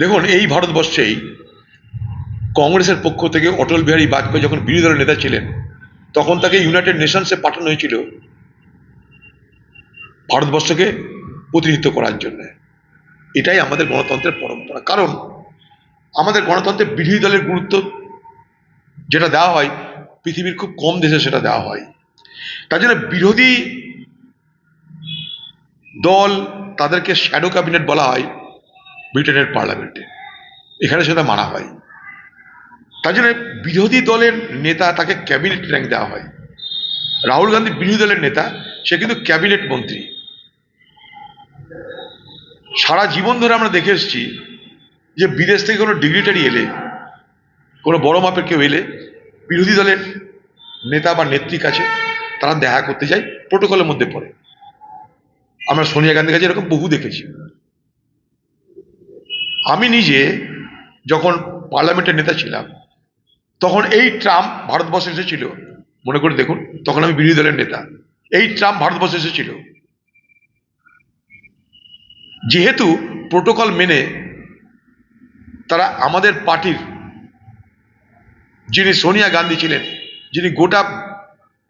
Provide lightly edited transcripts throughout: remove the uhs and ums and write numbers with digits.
দেখুন, এই ভারতবর্ষেই কংগ্রেসের পক্ষ থেকে অটল বিহারী বাজপেয়ী যখন বিরোধী দলের নেতা ছিলেন, তখন তাকে ইউনাইটেড নেশনসে পাঠানো হয়েছিল ভারতবর্ষকে প্রতিনিধিত্ব করার জন্য। এটাই আমাদের গণতন্ত্রের পরম্পরা। কারণ আমাদের গণতন্ত্রে বিরোধী দলের গুরুত্ব যেটা দেওয়া হয়, পৃথিবীর খুব কম দেশে সেটা দেওয়া হয়। তার জন্য বিরোধী দল, তাদেরকে শ্যাডো ক্যাবিনেট বলা হয় ব্রিটেনের পার্লামেন্টে, এখানে সেটা মানা হয়। তার জন্য বিরোধী দলের নেতা, তাকে ক্যাবিনেট র্যাঙ্ক দেওয়া হয়। রাহুল গান্ধী বিরোধী দলের নেতা, সে কিন্তু ক্যাবিনেট মন্ত্রী। সারা জীবন ধরে আমরা দেখে এসেছি যে বিদেশ থেকে কোনো ডিগনিটারি এলে, কোনো বড় মাপের কেউ এলে, বিরোধী দলের নেতা বা নেত্রীর কাছে তারা দেখা করতে যায়, প্রোটোকলের মধ্যে পড়ে। আমরা সোনিয়া গান্ধীর কাছে এরকম বহু দেখেছি। আমি নিজে যখন পার্লামেন্টের নেতা ছিলাম, তখন এই ট্রাম্প ভারতবর্ষে এসেছিল। মনে করে দেখুন, তখন আমি বিরোধী দলের নেতা, এই ট্রাম্প ভারতবর্ষে এসেছিল। যেহেতু প্রোটোকল মেনে তারা আমাদের পার্টির যিনি সোনিয়া গান্ধী ছিলেন, যিনি গোটা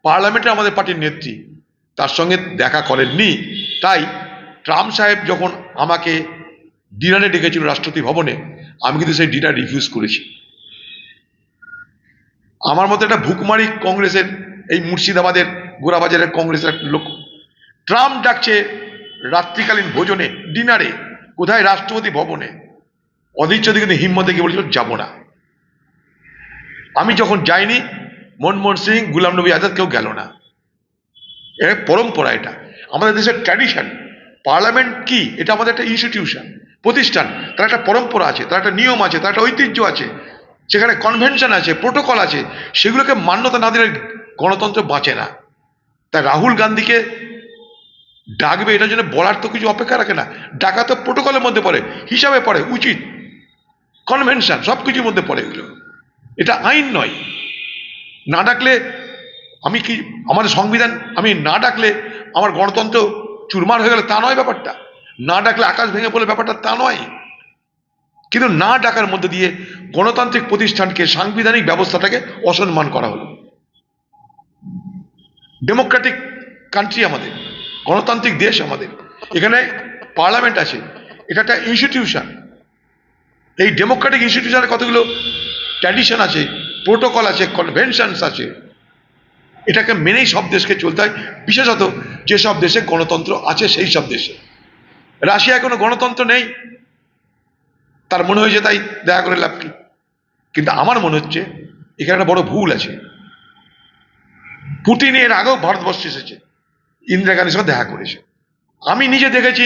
পার্লামেন্টে আমাদের পার্টির নেত্রী, তার সঙ্গে দেখা করেননি, তাই ট্রাম্প সাহেব যখন আমাকে ডিনারে ডেকেছিল রাষ্ট্রপতি ভবনে, আমি কিন্তু সেই ডিনার রিফিউজ করেছি। আমার মতো একটা ভুকমারি কংগ্রেসের, এই মুর্শিদাবাদের গোরাবাজারের কংগ্রেসের একটা লোক ট্রাম্প ডাকছে রাত্রিকালীন ভোজনে, ডিনারে, কোথায়? রাষ্ট্রপতি ভবনে। অধীর কিন্তু হিম্মতে গিয়ে বলেছিল যাব না। আমি যখন যাইনি, মনমোহন সিং, গুলাম নবী আজাদ কেউ গেল না। এটা পরম্পরা, এটা আমাদের দেশের ট্র্যাডিশন। পার্লামেন্ট কি? এটা আমাদের একটা ইনস্টিটিউশন, প্রতিষ্ঠান। তার একটা পরম্পরা আছে, তার একটা নিয়ম আছে, তার একটা ঐতিহ্য আছে, সেখানে কনভেনশন আছে, প্রোটোকল আছে। সেগুলোকে মান্যতা না দিলে গণতন্ত্র বাঁচে না। তাই রাহুল গান্ধীকে ডাকবে, এটার জন্য বলার তো কিছু অপেক্ষা রাখে না। ডাকা তো প্রোটোকলের মধ্যে পড়ে, হিসাবে পড়ে, উচিত, কনভেনশন, সব কিছুর মধ্যে পড়ে এগুলো। এটা আইন নয়। না ডাকলে আমি কি, আমাদের সংবিধান আমি না ডাকলে আমার গণতন্ত্র চুরমার হয়ে গেল, তা নয় ব্যাপারটা। না ডাকলে আকাশ ভেঙে পড়লে ব্যাপারটা তা নয়। কিন্তু না ডাকার মধ্যে দিয়ে গণতান্ত্রিক প্রতিষ্ঠানকে, সাংবিধানিক ব্যবস্থাটাকে অসম্মান করা হলো। ডেমোক্রেটিক কান্ট্রি আমাদের, গণতান্ত্রিক দেশ আমাদের, এখানে পার্লামেন্ট আছে, এটা একটা ইনস্টিটিউশন। এই ডেমোক্রেটিক ইনস্টিটিউশনের কতগুলো ট্র্যাডিশন আছে, প্রোটোকল আছে, কনভেনশনস আছে। এটাকে মেনেই সব দেশকে চলতে হয়, বিশেষত যেসব দেশে গণতন্ত্র আছে সেই সব দেশে। রাশিয়ায় কোনো গণতন্ত্র নেই, তার মনে হয়েছে তাই দেখা করে লাভ কি? কিন্তু আমার মনে হচ্ছে এখানে একটা বড় ভুল আছে। পুতিন এর আগেও ভারতবর্ষে এসেছে, ইন্দিরা গান্ধীর সঙ্গে দেখা করেছে। আমি নিজে দেখেছি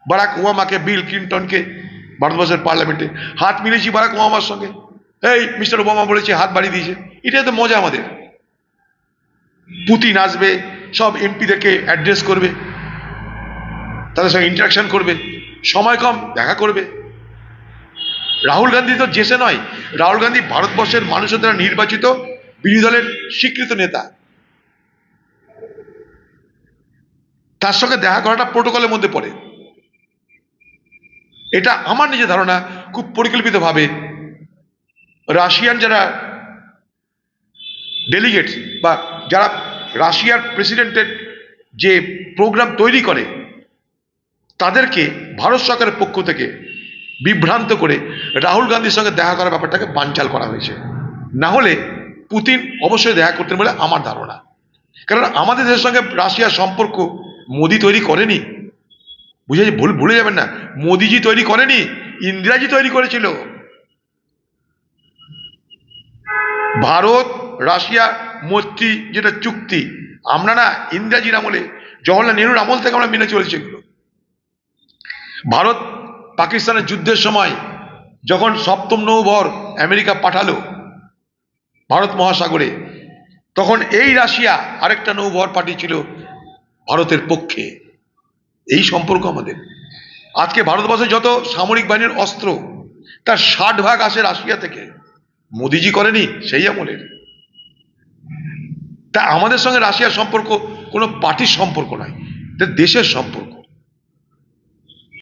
বারাক ওবামাকে, বিল ক্লিন্টনকে ভারতবর্ষের পার্লামেন্টে হাত মিলেছি বারাক ওবামার সঙ্গে। এই মিস্টার ওবামা বলেছে, হাত বাড়িয়ে দিয়েছে। এটাই তো মজা আমাদের। পুতিন আসবে, সব এমপিদেরকে অ্যাড্রেস করবে, তাদের সঙ্গে ইন্টারাকশন করবে, সময় কম, দেখা করবে। রাহুল গান্ধী তো জেসে নয়, রাহুল গান্ধী ভারতবর্ষের মানুষের দ্বারা নির্বাচিত বিরোধী দলের স্বীকৃত নেতা। তার সঙ্গে দেখা করাটা প্রোটোকলের মধ্যে পড়ে। এটা আমার নিজের ধারণা, খুব পরিকল্পিতভাবে রাশিয়ান যারা ডেলিগেটস বা যারা রাশিয়ার প্রেসিডেন্টের যে প্রোগ্রাম তৈরি করে, তাদেরকে ভারত সরকারের পক্ষ থেকে বিভ্রান্ত করে রাহুল গান্ধীর সঙ্গে দেখা করার ব্যাপারটাকে বানচাল করা হয়েছে। না হলে পুতিন অবশ্যই দেখা করতেন বলে আমার ধারণা। কারণ আমাদের দেশের সঙ্গে রাশিয়ার সম্পর্ক মোদি তৈরি করেনি, ভুলে যাবেন না। মোদিজি তৈরি করেনি, ইন্দিরাজি তৈরি করেছিল। ভারত রাশিয়া মৈত্রী যেটা চুক্তি, আমরা না ইন্দিরাজির আমলে, জওহরলাল নেহরুর আমল থেকে আমরা মেনে চলেছি এগুলো। ভারত পাকিস্তানের যুদ্ধের সময় যখন সপ্তম নৌবহর আমেরিকা পাঠালো ভারত মহাসাগরে, তখন এই রাশিয়া আরেকটা নৌবহর পাঠিয়েছিল ভারতের পক্ষে। এই সম্পর্ক আমাদের। আজকে ভারতবর্ষে যত সামরিক বাহিনীর অস্ত্র, তার 60% আসে রাশিয়া থেকে। মোদিজি করেনি সেই আমলের। তা আমাদের সঙ্গে রাশিয়ার সম্পর্ক কোনো পার্টির সম্পর্ক নয়, এটা দেশের সম্পর্ক।